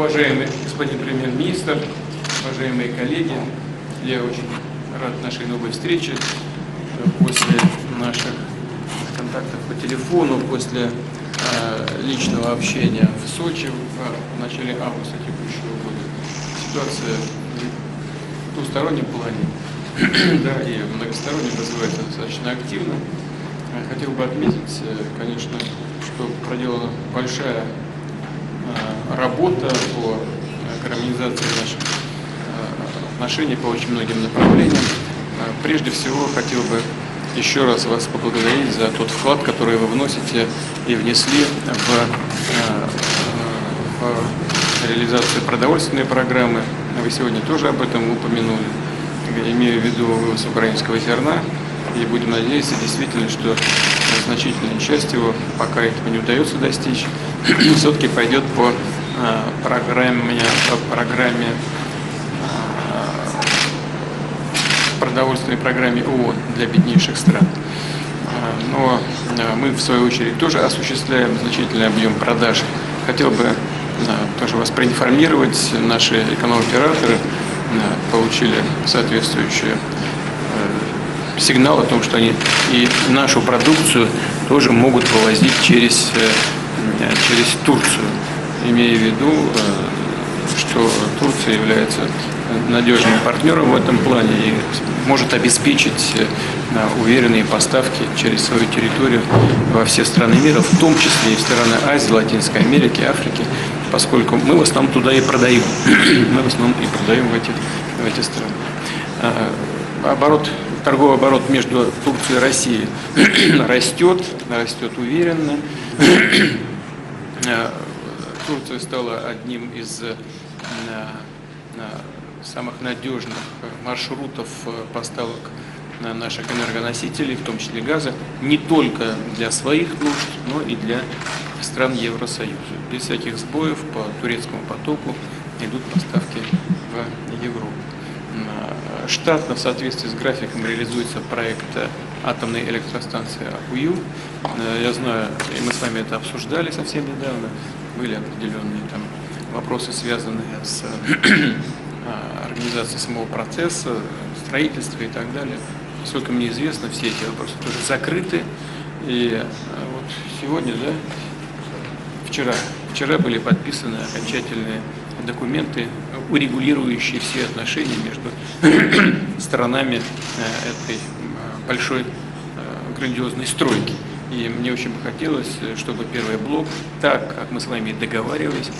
Уважаемый господин премьер-министр, уважаемые коллеги, я очень рад нашей новой встрече после наших контактов по телефону, после личного общения в Сочи в начале августа текущего года. Ситуация в двустороннем плане, да, и многосторонне развивается достаточно активно. Хотел бы отметить, конечно, что проделана большая работа по гармонизации наших отношений по очень многим направлениям. Прежде всего, хотел бы еще раз вас поблагодарить за тот вклад, который вы вносите и внесли в реализацию продовольственной программы. Вы сегодня тоже об этом упомянули. Имею в виду вывоз украинского зерна. И будем надеяться действительно, что значительная часть его, пока этого не удается достичь, все-таки пойдет по продовольственной программе ООН для беднейших стран. Но мы, в свою очередь, тоже осуществляем значительный объем продаж. Хотел бы тоже вас проинформировать, наши эконом-операторы получили соответствующие сигнал о том, что они и нашу продукцию тоже могут вывозить через Турцию, имея в виду, что Турция является надежным партнером в этом плане и может обеспечить уверенные поставки через свою территорию во все страны мира, в том числе и в страны Азии, Латинской Америки, Африки, поскольку мы в основном туда и продаем. Мы в основном и продаем в эти страны. Торговый оборот между Турцией и Россией растет уверенно. Турция стала одним из самых надежных маршрутов поставок наших энергоносителей, в том числе газа, не только для своих нужд, но и для стран Евросоюза. Без всяких сбоев по турецкому потоку идут поставки в Европу. Штатно, в соответствии с графиком, реализуется проект атомной электростанции Акую. Я знаю, и мы с вами это обсуждали совсем недавно, были определенные там вопросы, связанные с организацией самого процесса, строительства и так далее. Насколько мне известно, все эти вопросы тоже закрыты. И вот сегодня, да, вчера были подписаны окончательные документы, урегулирующие все отношения между сторонами этой большой грандиозной стройки. И мне очень бы хотелось, чтобы первый блок, так как мы с вами договаривались,